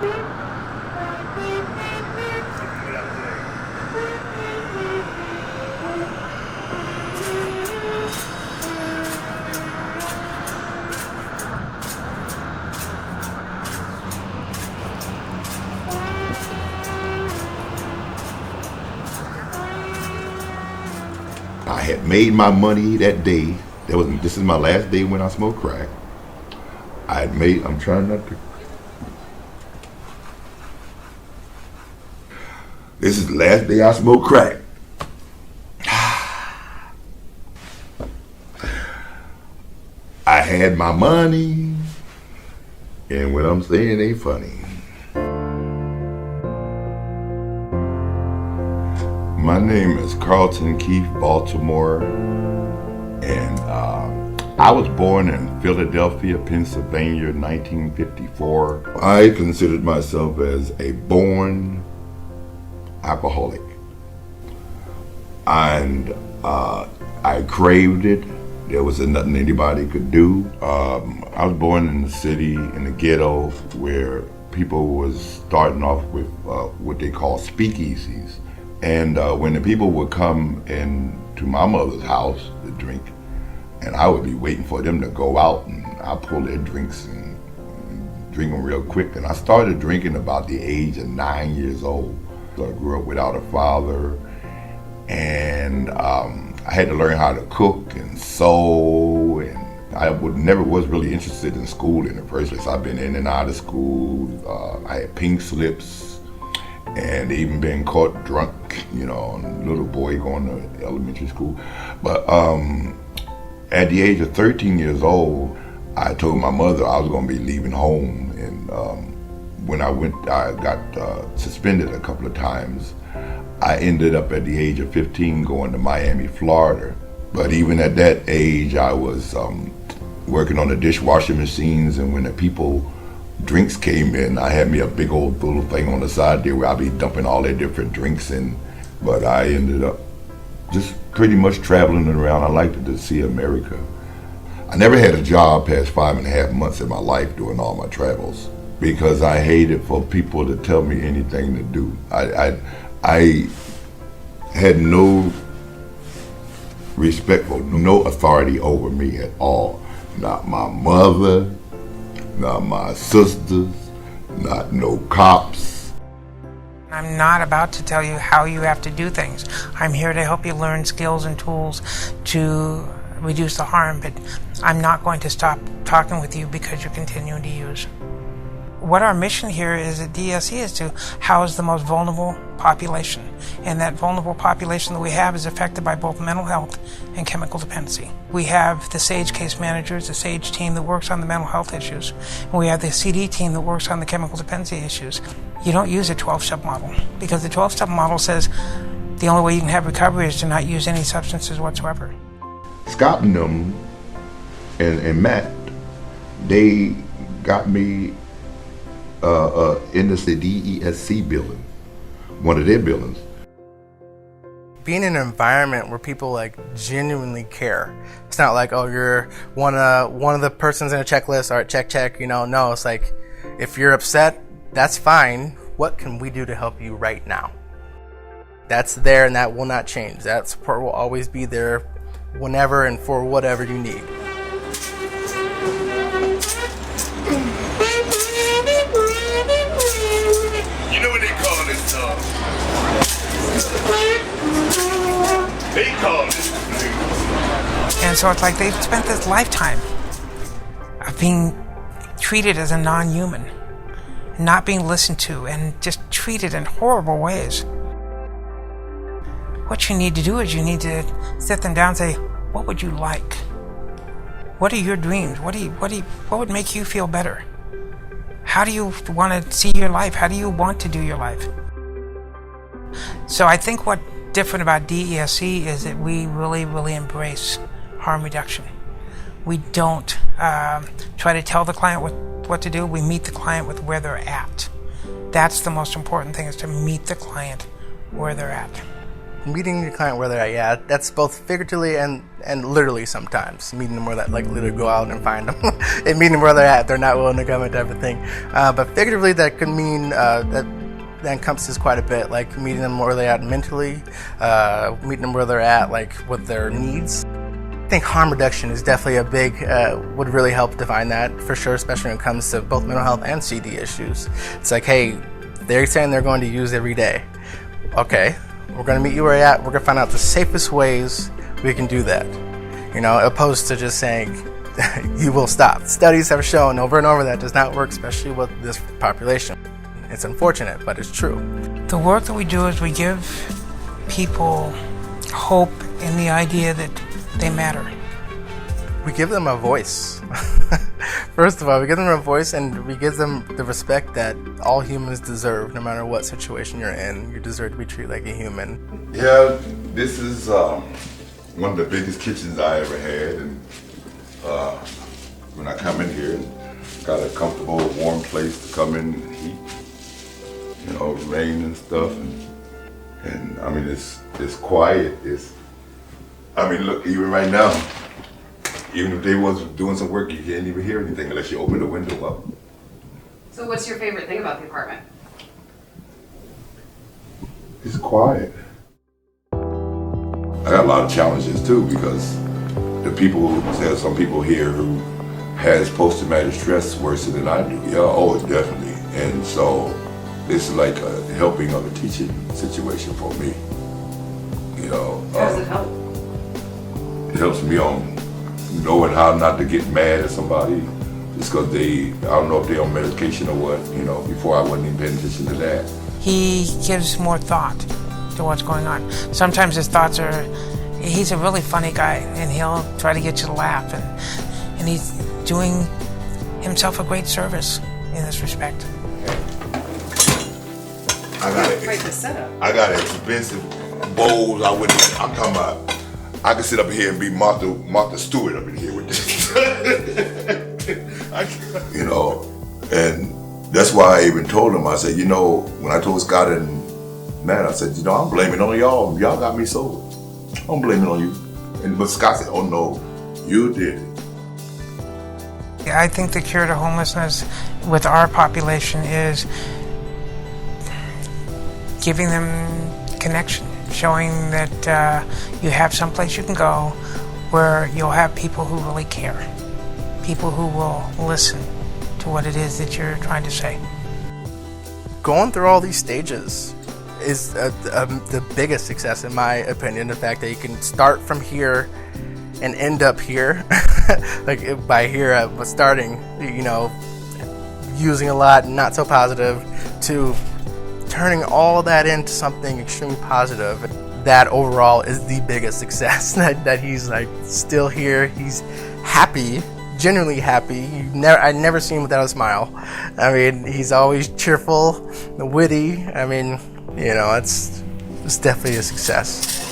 I had made my money that day. This is my last day when I smoked crack. I'm trying not to. This is the last day I smoked crack. I had my money, and what I'm saying ain't funny. My name is Carlton Keith Baltimore, and I was born in Philadelphia, Pennsylvania, 1954. I considered myself as a born alcoholic, and I craved it. There was nothing anybody could do. I was born in the city, in the ghetto, where people was starting off with what they call speakeasies. And when the people would come into my mother's house to drink, and I would be waiting for them to go out, and I'd pull their drinks and drink them real quick. And I started drinking about the age of 9 years old. So I grew up without a father, and I had to learn how to cook and sew, and I never was really interested in school in the first place. I've been in and out of school. I had pink slips, and even been caught drunk, a little boy going to elementary school. But at the age of 13 years old, I told my mother I was going to be leaving home. And when I got suspended a couple of times. I ended up at the age of 15 going to Miami, Florida. But even at that age, I was working on the dishwashing machines, and when the people drinks came in, I had me a big old little thing on the side there where I'd be dumping all their different drinks in. But I ended up just pretty much traveling around. I liked to see America. I never had a job past 5.5 months in my life doing all my travels because I hated for people to tell me anything to do. I had no respect for no authority over me at all. Not my mother, not my sisters, not no cops. I'm not about to tell you how you have to do things. I'm here to help you learn skills and tools to reduce the harm, but I'm not going to stop talking with you because you're continuing to use. What our mission here is at DESC is to house the most vulnerable population. And that vulnerable population that we have is affected by both mental health and chemical dependency. We have the SAGE case managers, the SAGE team that works on the mental health issues. And we have the CD team that works on the chemical dependency issues. You don't use a 12-step model because the 12-step model says the only way you can have recovery is to not use any substances whatsoever. Scott and them and Matt, they got me in the DESC building, one of their buildings. Being in an environment where people genuinely care. It's not like, oh, you're one of the persons in a checklist, all right, check, No, it's like, if you're upset, that's fine. What can we do to help you right now? That's there, and that will not change. That support will always be there whenever and for whatever you need. You know what they call this? They call this. And so it's like they've spent this lifetime of being treated as a non-human, not being listened to, and just treated in horrible ways. What you need to do is you need to sit them down and say, what would you like? What are your dreams? What would make you feel better? How do you want to see your life? How do you want to do your life? So I think what's different about DESC is that we really, really embrace harm reduction. We don't try to tell the client what to do. We meet the client with where they're at. That's the most important thing, is to meet the client where they're at. meeting your client where they're at, yeah, that's both figuratively and literally sometimes. Meeting them where that, like, literally go out and find them. And meeting them where they're at, they're not willing to come and type of thing. But figuratively, that could mean that encompasses quite a bit, like meeting them where they're at mentally, meeting them where they're at, like, with their needs. I think harm reduction is definitely a big, would really help define that for sure, especially when it comes to both mental health and CD issues. It's like, hey, they're saying they're going to use every day. Okay, we're going to meet you where you're at. We're going to find out the safest ways we can do that. You know, opposed to just saying, you will stop. Studies have shown over and over that does not work, especially with this population. It's unfortunate, but it's true. The work that we do is we give people hope in the idea that they matter. We give them a voice. First of all, we give them a voice, and we give them the respect that all humans deserve, no matter what situation you're in. You deserve to be treated like a human. Yeah, this is one of the biggest kitchens I ever had, and when I come in here, got a comfortable, warm place to come in and eat. You know, rain and stuff, and I mean, it's quiet. I mean, look, even right now, even if they was doing some work, you can't even hear anything unless you open the window up. So what's your favorite thing about the apartment? It's quiet. I got a lot of challenges too, because there's some people here who has post-traumatic stress worse than I do. Yeah, oh, definitely. And so it's like a helping of a teaching situation for me. You know. How does it help? It helps me on knowing how not to get mad at somebody just because I don't know if they're on medication or what, you know, before I wasn't even paying attention to that. He gives more thought to what's going on. Sometimes his thoughts are, he's a really funny guy, and he'll try to get you to laugh, and he's doing himself a great service in this respect. Quite the setup. I got expensive bowls. I'm talking about, I could sit up here and be Martha Stewart up in here with this. You know, and that's why I even told him, I said, you know, when I told Scott and Matt, I said, you know, I'm blaming on y'all. Y'all got me sold. I'm blaming on you. But Scott said, oh no, you did it. I think the cure to homelessness with our population is giving them connection, showing that you have someplace you can go where you'll have people who really care, people who will listen to what it is that you're trying to say. Going through all these stages is the biggest success, in my opinion. The fact that you can start from here and end up here, like by here, starting, you know, using a lot, not so positive, to turning all that into something extremely positive. That overall is the biggest success. that he's like still here. He's happy, genuinely happy. I never seen him without a smile. I mean, he's always cheerful, witty. I mean, you know, it's definitely a success.